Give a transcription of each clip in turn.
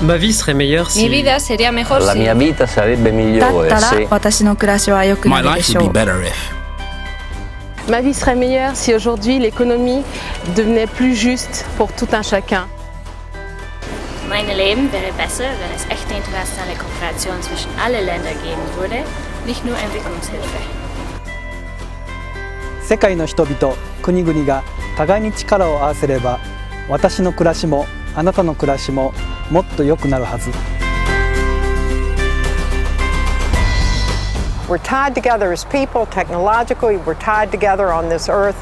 Ma vie serait meilleure si... Mi vida sería mejor La si... mia vita sarebbe migliore だったら se 私の暮らしは良くな My るで life し would ょ be う。 better if. Ma vie serait meilleure si aujourd'hui l'économie devenait plus juste pour tout un chacun. Mein Leben wäre besser, wenn es echte internationale Kooperation zwischen allen Ländern geben würde, nicht nur Entwicklungshilfe. 世界の人々、国々が互いに力を合わせれば、私の暮らしもあなたの暮らしももっと良くなるはず。We're tied together as people, technologically, we're tied together on this earth.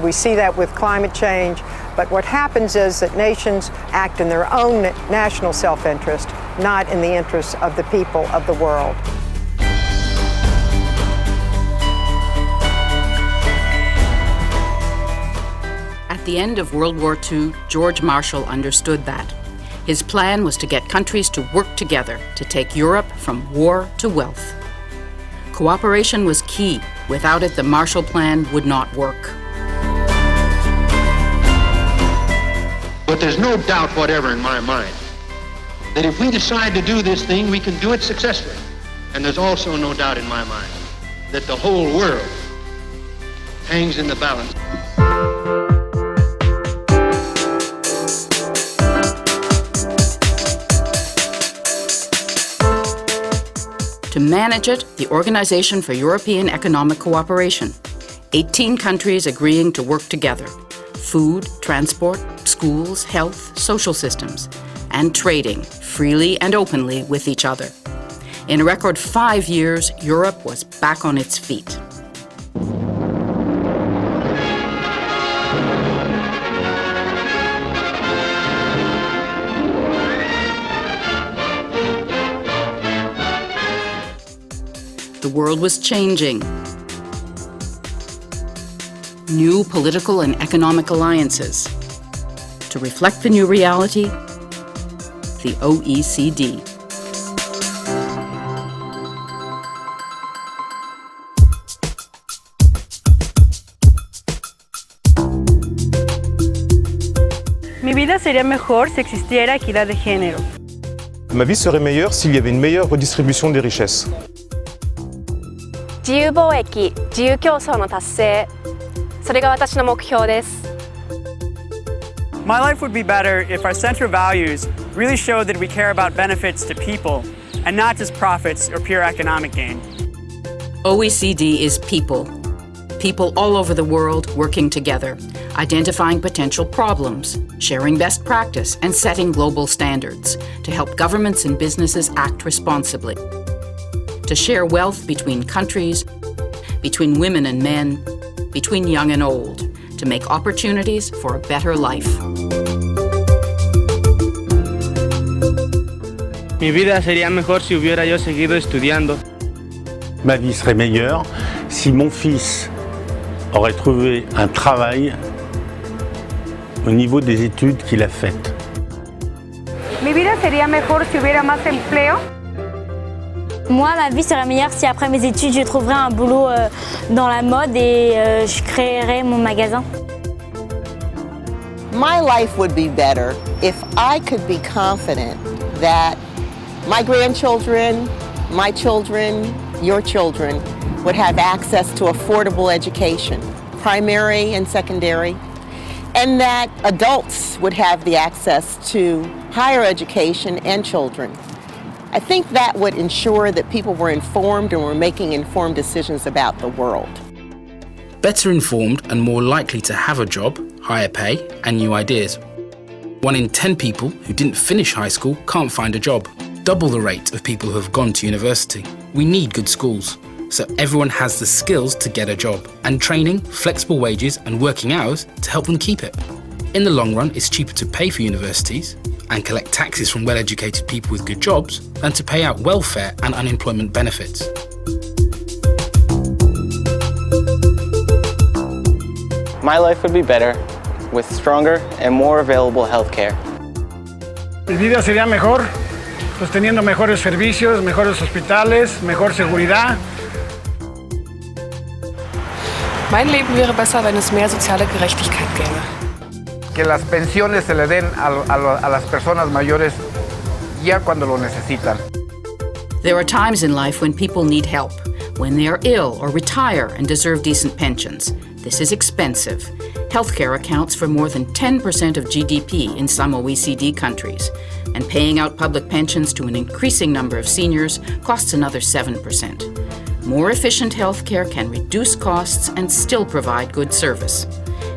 We see that with climate change. But what happens is that nations act in their own national self-interest, not in the interests of the people of the world. At the end of World War II, George Marshall understood that. His plan was to get countries to work together to take Europe from war to wealth. Cooperation was key. Without it, the Marshall Plan would not work. But there's no doubt whatever in my mind that if we decide to do this thing, we can do it successfully. And there's also no doubt in my mind that the whole world hangs in the balance. To manage it, the Organization for European Economic Cooperation. 18 countries agreeing to work together. Food, transport, schools, health, social systems, and trading freely and openly with each other. In a record 5 years, Europe was back on its feet. The world was changing. New political and economic alliances. To reflect the new reality, the OECD. Mi vida sería mejor si existiera equidad de género. Ma vie serait meilleure s'il y avait une meilleure redistribution des richesses. 自由貿易、自由競争の達成、それが私の目標です。My life would be better if our central values really showed that we care about benefits to people and not just profits or pure economic gain. OECD is people. People all over the world working together, identifying potential problems, sharing best practice, and setting global standards to help governments and businesses act responsibly. To share wealth between countries, between women and men, between young and old, to make opportunities for a better life. Mi vida sería mejor si hubiera yo seguido estudiando. Ma vie serait meilleure si mon fils aurait trouvé un travail au niveau des études qu'il a faites. Mi vida sería mejor si hubiera más empleo. Moi, ma vie serait meilleure si après mes études, je trouverais un boulot dans la mode et je créerais mon magasin. My life would be better if I could be confident that my grandchildren, my children, your children would have access to affordable education, primary and secondary, and that adults would have the access to higher education and children. I think that would ensure that people were informed and were making informed decisions about the world. Better informed and more likely to have a job, higher pay, and new ideas. 1 in 10 people who didn't finish high school can't find a job. Double the rate of people who have gone to university. We need good schools, so everyone has the skills to get a job, and training, flexible wages, and working hours to help them keep it. In the long run, it's cheaper to pay for universities and collect taxes from well-educated people with good jobs than to pay out welfare and unemployment benefits. My life would be better with stronger and more available health care. Mi vida sería mejor pues teniendo mejores servicios, mejores hospitales, mejor seguridad. Mein Leben wäre besser, wenn es mehr soziale Gerechtigkeit gäbe. Que las pensiones se le den a las personas mayores energía cuando lo necesitan. There are times in life when people need help, when they are ill or retire and deserve decent pensions. This is expensive. Healthcare accounts for more than 10% of GDP in some OECD countries, and paying out public pensions to an increasing number of seniors costs another 7%. More efficient healthcare can reduce costs and still provide good service.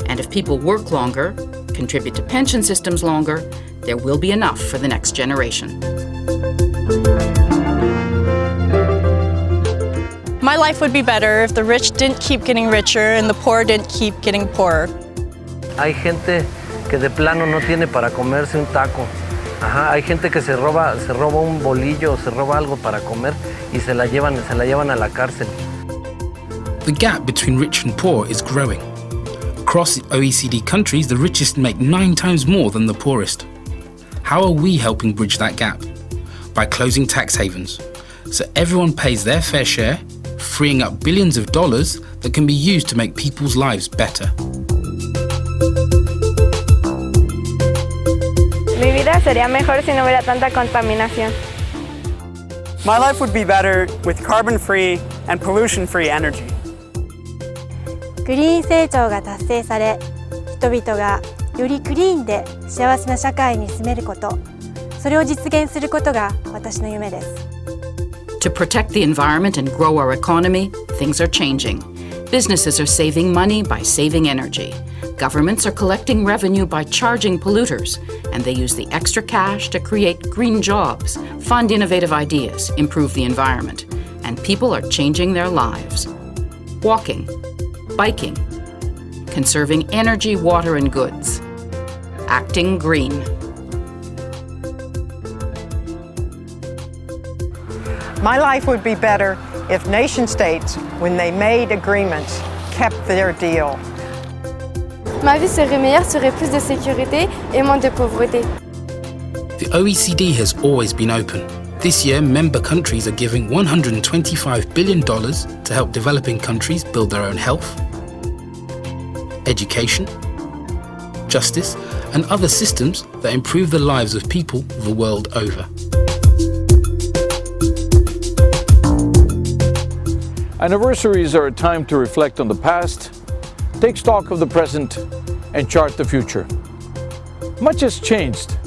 And if people work longer, contribute to pension systems longer, there will be enough for the next generation. My life would be better if the rich didn't keep getting richer and the poor didn't keep getting poorer. Hay gente que de plano no tiene para comerse un taco. Ajá, hay gente que se roba un bolillo o se roba algo para comer y se la llevan a la cárcel. The gap between rich and poor is growing. Across OECD countries, the richest make 9 times more than the poorest. How are we helping bridge that gap? By closing tax havens, so everyone pays their fair share, freeing up billions of dollars that can be used to make people's lives better. Mi vida sería mejor si no hubiera tanta contaminación. My life would be better with carbon-free and pollution-free energy. グリーン成長が達成され、人々がよりクリーンで幸せな社会に住めること、それを実現することが私の夢です。To protect the environment and grow our economy, things are changing. Businesses are saving money by saving energy. Governments are collecting revenue by charging polluters, and they use the extra cash to create green jobs, fund innovative ideas, improve the environment, and people are changing their lives. Walking, biking, conserving energy, water, and goods, acting green. My life would be better if nation-states, when they made agreements, kept their deal. Ma vie serait meilleure, serait plus de sécurité et moins de pauvreté. The OECD has always been open. This year, member countries are giving $125 billion to help developing countries build their own health, education, justice, and other systems that improve the lives of people the world over. Anniversaries are a time to reflect on the past, take stock of the present, and chart the future. Much has changed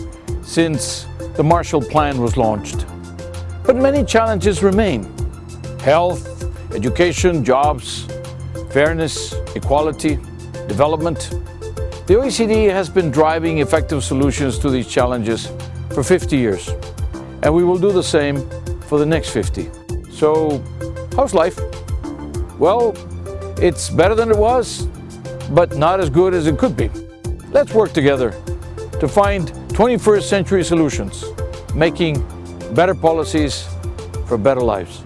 since the Marshall Plan was launched, but many challenges remain. Health, education, jobs, fairness, equality, development. The OECD has been driving effective solutions to these challenges for 50 years, and we will do the same for the next 50. So, how's life? Well, it's better than it was, but not as good as it could be. Let's work together to find 21st century solutions, making better policies for better lives.